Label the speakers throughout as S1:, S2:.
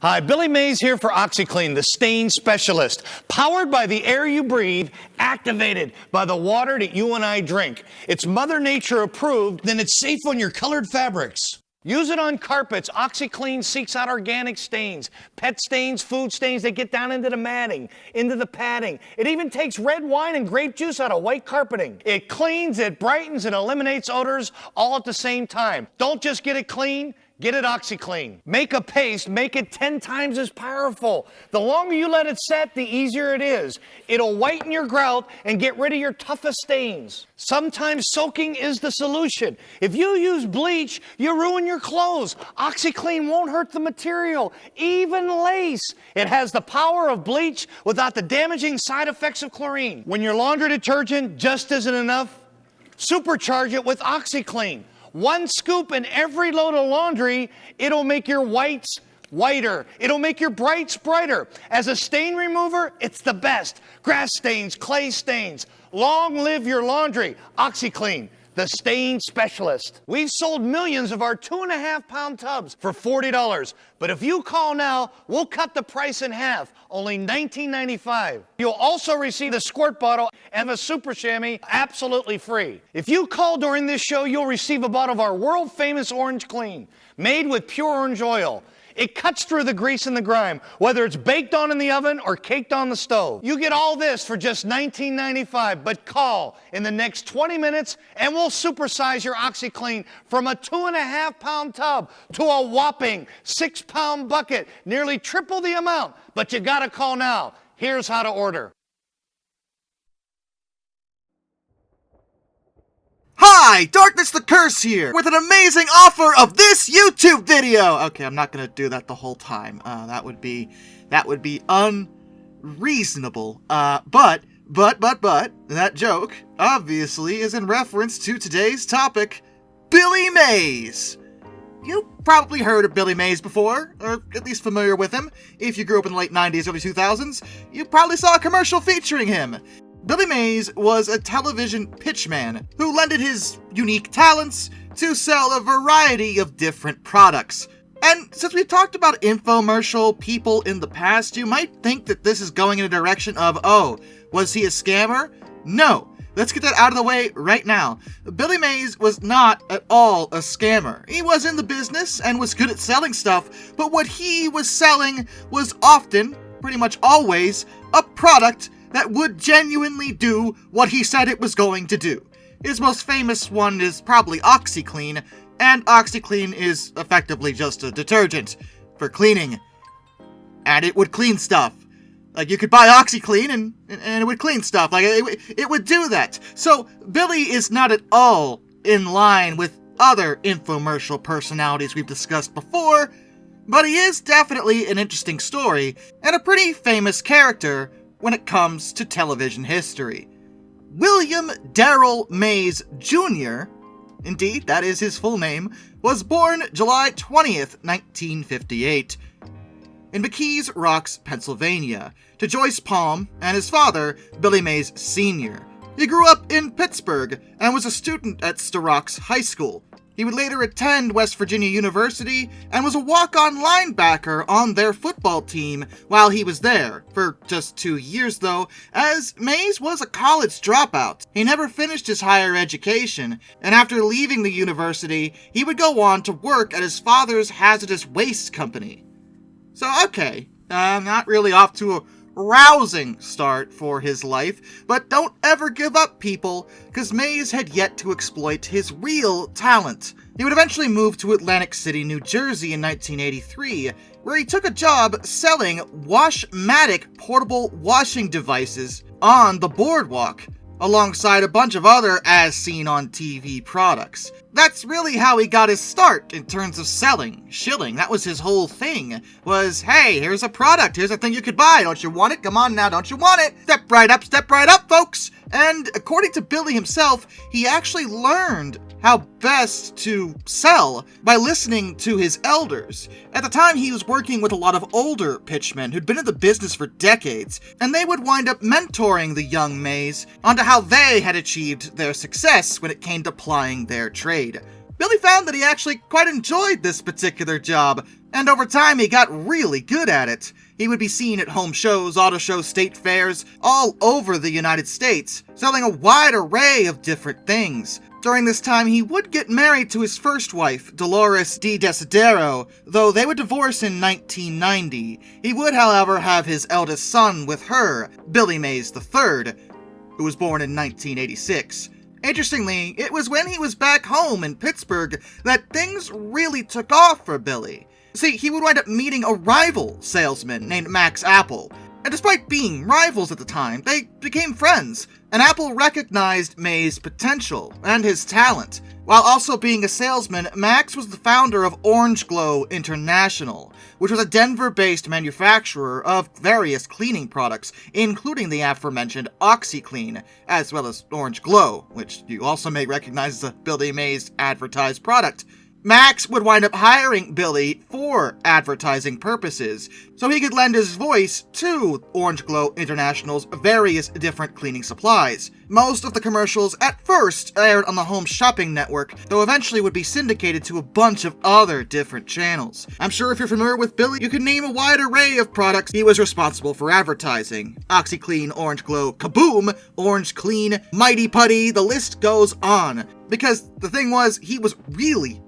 S1: Hi, Billy Mays here for Oxyclean, the stain specialist. Powered by the air you breathe, activated by the water that you and I drink. It's Mother Nature approved, then it's safe on your colored fabrics. Use it on carpets. Oxyclean seeks out organic stains, pet stains, food stains that get down into the matting, into the padding. It even takes red wine and grape juice out of white carpeting. It cleans, it brightens, and eliminates odors all at the same time. Don't just get it clean. Get it OxyClean. Make a paste, make it 10 times as powerful. The longer you let it set, the easier it is. It'll whiten your grout and get rid of your toughest stains. Sometimes soaking is the solution. If you use bleach, you ruin your clothes. OxyClean won't hurt the material, even lace. It has the power of bleach without the damaging side effects of chlorine. When your laundry detergent just isn't enough, supercharge it with OxyClean. One scoop in every load of laundry, it'll make your whites whiter. It'll make your brights brighter. As a stain remover, it's the best. Grass stains, clay stains. Long live your laundry. OxyClean, the stain specialist. We've sold millions of our 2.5-pound tubs for $40. But if you call now, we'll cut the price in half, only $19.95. You'll also receive the squirt bottle and a super chamois absolutely free. If you call during this show, you'll receive a bottle of our world-famous Orange Clean, made with pure orange oil. It cuts through the grease and the grime, whether it's baked on in the oven or caked on the stove. You get all this for just $19.95, but call in the next 20 minutes and we'll supersize your OxyClean from a 2.5-pound tub to a whopping 6-pound bucket, nearly triple the amount. But you gotta call now. Here's how to order.
S2: Hi, Darkness the Curse here, with an amazing offer of this YouTube video! Okay, I'm not gonna do that the whole time. That would be unreasonable. But, that joke, obviously, is in reference to today's topic, Billy Mays. You probably heard of Billy Mays before, or at least familiar with him. If you grew up in the late 90s, early 2000s, you probably saw a commercial featuring him. Billy Mays was a television pitchman who lended his unique talents to sell a variety of different products. And since we've talked about infomercial people in the past, you might think that this is going in a direction of, oh, was he a scammer? No. Let's get that out of the way right now. Billy Mays was not at all a scammer. He was in the business and was good at selling stuff, but what he was selling was often, pretty much always, a product that would genuinely do what he said it was going to do. His most famous one is probably Oxiclean, and Oxiclean is effectively just a detergent for cleaning. And it would clean stuff. Like, you could buy Oxiclean and it would clean stuff. Like, it would do that. So, Billy is not at all in line with other infomercial personalities we've discussed before, but he is definitely an interesting story and a pretty famous character when it comes to television history. William Darrell Mays Jr., indeed, that is his full name, was born July 20th, 1958, in McKees Rocks, Pennsylvania, to Joyce Palm and his father, Billy Mays Sr. He grew up in Pittsburgh and was a student at Starocks High School. He would later attend West Virginia University and was a walk-on linebacker on their football team while he was there, for just 2 years though, as Mays was a college dropout. He never finished his higher education, and after leaving the university, he would go on to work at his father's hazardous waste company. So okay, not really off to a rousing start for his life, but don't ever give up, people, because Mays had yet to exploit his real talent. He would eventually move to Atlantic City, New Jersey in 1983, where he took a job selling Washmatic portable washing devices on the boardwalk, alongside a bunch of other as-seen-on-TV products. That's really how he got his start in terms of selling, shilling. That was his whole thing, was, hey, here's a product, here's a thing you could buy, don't you want it? Come on now, don't you want it? Step right up, folks! And according to Billy himself, he actually learned how best to sell by listening to his elders. At the time, he was working with a lot of older pitchmen who'd been in the business for decades, and they would wind up mentoring the young Mays onto how they had achieved their success when it came to plying their trade. Billy found that he actually quite enjoyed this particular job, And over time, he got really good at it. He would be seen at home shows, auto shows, state fairs, all over the United States, selling a wide array of different things. During this time, he would get married to his first wife, Dolores de Desidero, though they would divorce in 1990. He would, however, have his eldest son with her, Billy Mays III, who was born in 1986. Interestingly, it was when he was back home in Pittsburgh that things really took off for Billy. See, he would wind up meeting a rival salesman named Max Apple, and despite being rivals at the time, they became friends, and Apple recognized Mays' potential and his talent. While also being a salesman, Max was the founder of Orange Glow International, which was a Denver-based manufacturer of various cleaning products, including the aforementioned Oxiclean, as well as Orange Glow, which you also may recognize as a Billy Mays advertised product. Max would wind up hiring Billy for advertising purposes, so he could lend his voice to Orange Glow International's various different cleaning supplies. Most of the commercials at first aired on the Home Shopping Network, though eventually would be syndicated to a bunch of other different channels. I'm sure if you're familiar with Billy, you can name a wide array of products he was responsible for advertising. Oxyclean, Orange Glow, Kaboom, Orange Clean, Mighty Putty, the list goes on. Because the thing was, he was really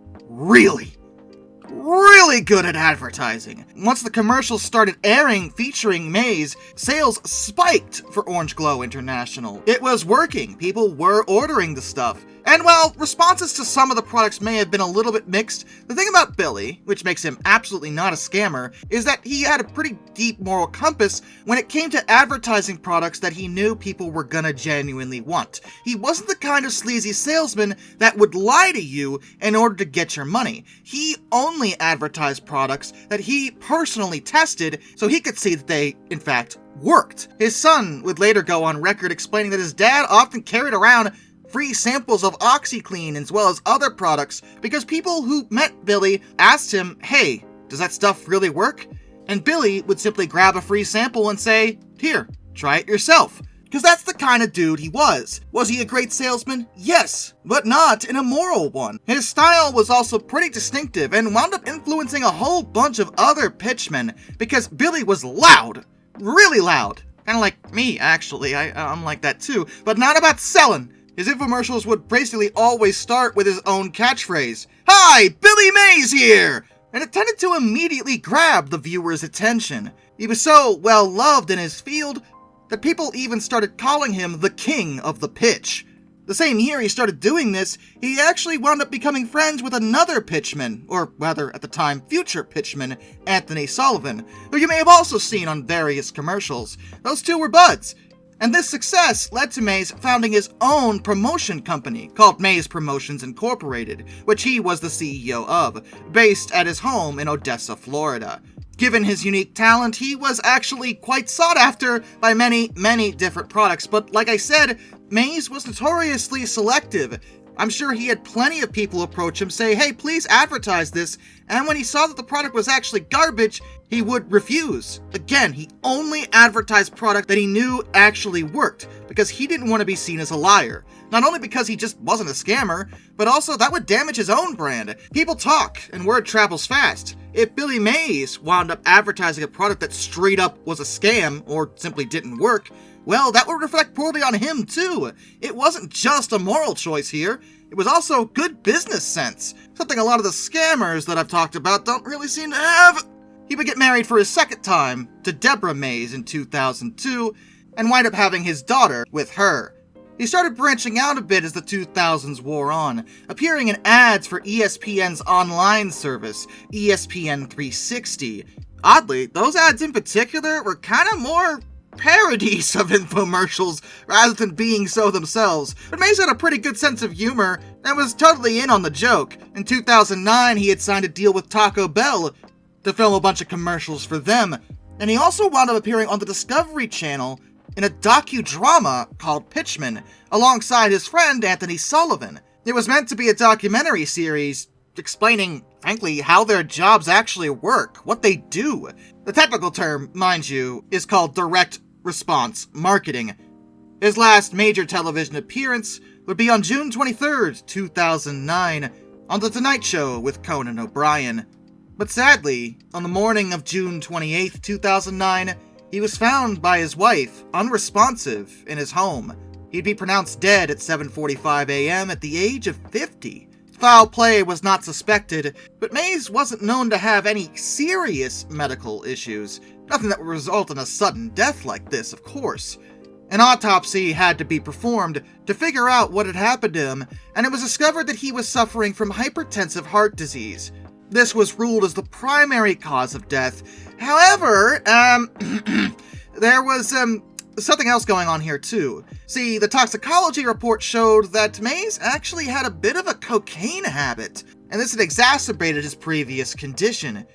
S2: good at advertising. Once the commercials started airing featuring Mays, sales spiked for Orange Glow International. It was working. People were ordering the stuff. And while responses to some of the products may have been a little bit mixed, the thing about Billy, which makes him absolutely not a scammer, is that he had a pretty deep moral compass when it came to advertising products that he knew people were gonna genuinely want. He wasn't the kind of sleazy salesman that would lie to you in order to get your money. He only advertised products that he personally tested so he could see that they, in fact, worked. His son would later go on record explaining that his dad often carried around free samples of Oxyclean as well as other products because people who met Billy asked him, "Hey, does that stuff really work?" And Billy would simply grab a free sample and say, "Here, try it yourself." Because that's the kind of dude he was. Was he a great salesman? Yes, but not an immoral one. His style was also pretty distinctive and wound up influencing a whole bunch of other pitchmen because Billy was loud, really loud. Kind of like me, actually. I'm like that too, but not about selling. His infomercials would basically always start with his own catchphrase, "Hi, Billy Mays here!" And it tended to immediately grab the viewer's attention. He was so well loved in his field that people even started calling him the king of the pitch. The same year he started doing this, he actually wound up becoming friends with another pitchman, or rather at the time future pitchman, Anthony Sullivan, who you may have also seen on various commercials. Those two were buds. And this success led to Mays founding his own promotion company called Mays Promotions Incorporated, which he was the CEO of, based at his home in Odessa, Florida. Given his unique talent, he was actually quite sought after by many different products, but like I said, Mays was notoriously selective. I'm sure he had plenty of people approach him, say, "Hey, please advertise this," and when he saw that the product was actually garbage, he would refuse. Again, he only advertised product that he knew actually worked, because he didn't want to be seen as a liar. Not only because he just wasn't a scammer, but also that would damage his own brand. People talk, and word travels fast. If Billy Mays wound up advertising a product that straight up was a scam, or simply didn't work, well, that would reflect poorly on him too. It wasn't just a moral choice here, it was also good business sense, something a lot of the scammers that I've talked about don't really seem to have. He would get married for his second time to Deborah Mays in 2002, and wind up having his daughter with her. He started branching out a bit as the 2000s wore on, appearing in ads for ESPN's online service, ESPN 360. Oddly, those ads in particular were kind of more parodies of infomercials rather than being so themselves, but Mays had a pretty good sense of humor and was totally in on the joke. In 2009, he had signed a deal with Taco Bell to film a bunch of commercials for them, and he also wound up appearing on the Discovery Channel in a docudrama called Pitchman, alongside his friend Anthony Sullivan. It was meant to be a documentary series explaining, frankly, how their jobs actually work, what they do. The technical term, mind you, is called direct response marketing. His last major television appearance would be on June 23rd, 2009, on The Tonight Show with Conan O'Brien. But sadly, on the morning of June 28, 2009, he was found by his wife, unresponsive, in his home. He'd be pronounced dead at 7:45 a.m. at the age of 50. Foul play was not suspected, but Mays wasn't known to have any serious medical issues. Nothing that would result in a sudden death like this, of course. An autopsy had to be performed to figure out what had happened to him, and it was discovered that he was suffering from hypertensive heart disease. This was ruled as the primary cause of death. However, there was something else going on here too. See, the toxicology report showed that Mays actually had a bit of a cocaine habit, and this had exacerbated his previous condition.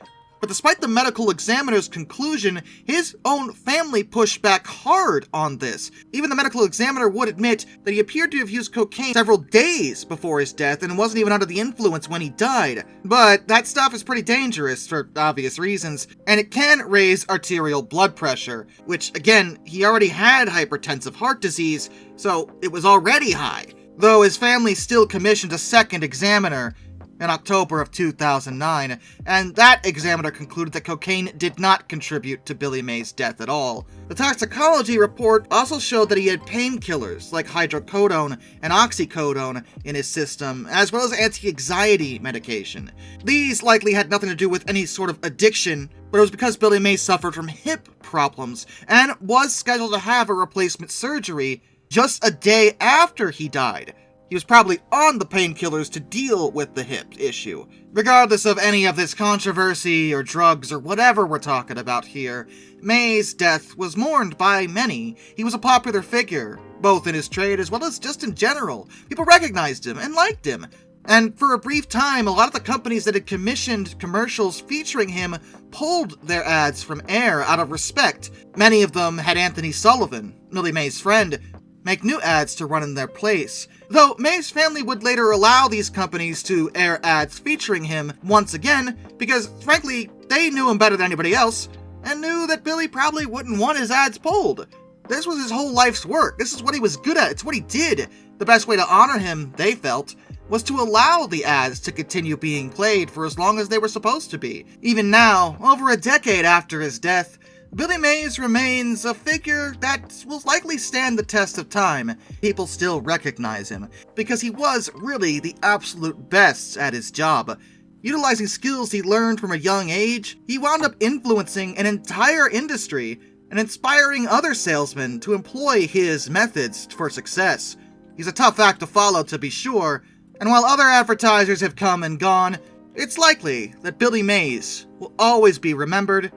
S2: But despite the medical examiner's conclusion, his own family pushed back hard on this. Even the medical examiner would admit that he appeared to have used cocaine several days before his death and wasn't even under the influence when he died. But that stuff is pretty dangerous for obvious reasons, and it can raise arterial blood pressure, which again, he already had hypertensive heart disease, so it was already high. Though his family still commissioned a second examiner in October of 2009, and that examiner concluded that cocaine did not contribute to Billy Mays' death at all. The toxicology report also showed that he had painkillers like hydrocodone and oxycodone in his system, as well as anti-anxiety medication. These likely had nothing to do with any sort of addiction, but it was because Billy Mays suffered from hip problems and was scheduled to have a replacement surgery just a day after he died. He was probably on the painkillers to deal with the hip issue. Regardless of any of this controversy or drugs or whatever we're talking about here, Mays' death was mourned by many. He was a popular figure, both in his trade as well as just in general. People recognized him and liked him. And for a brief time, a lot of the companies that had commissioned commercials featuring him pulled their ads from air out of respect. Many of them had Anthony Sullivan, Billy Mays' friend, make new ads to run in their place. Though Mays' family would later allow these companies to air ads featuring him once again, because frankly, they knew him better than anybody else, and knew that Billy probably wouldn't want his ads pulled. This was his whole life's work. This is what he was good at. It's what he did. The best way to honor him, they felt, was to allow the ads to continue being played for as long as they were supposed to be. Even now, over a decade after his death, Billy Mays remains a figure that will likely stand the test of time. People still recognize him, because he was really the absolute best at his job. Utilizing skills he learned from a young age, he wound up influencing an entire industry and inspiring other salesmen to employ his methods for success. He's a tough act to follow, to be sure, and while other advertisers have come and gone, it's likely that Billy Mays will always be remembered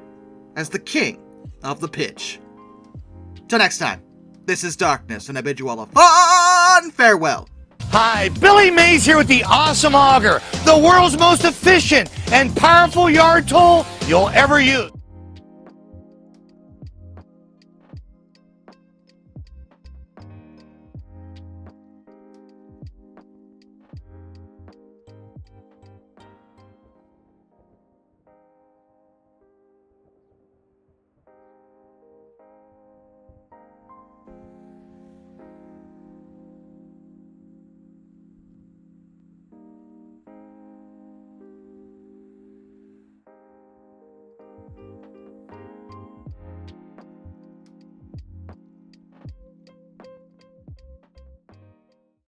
S2: as the king of the pitch. Till next time, this is Darkness, and I bid you all a fond farewell.
S1: Hi, Billy Mays here with the Awesome Auger, the world's most efficient and powerful yard tool you'll ever use.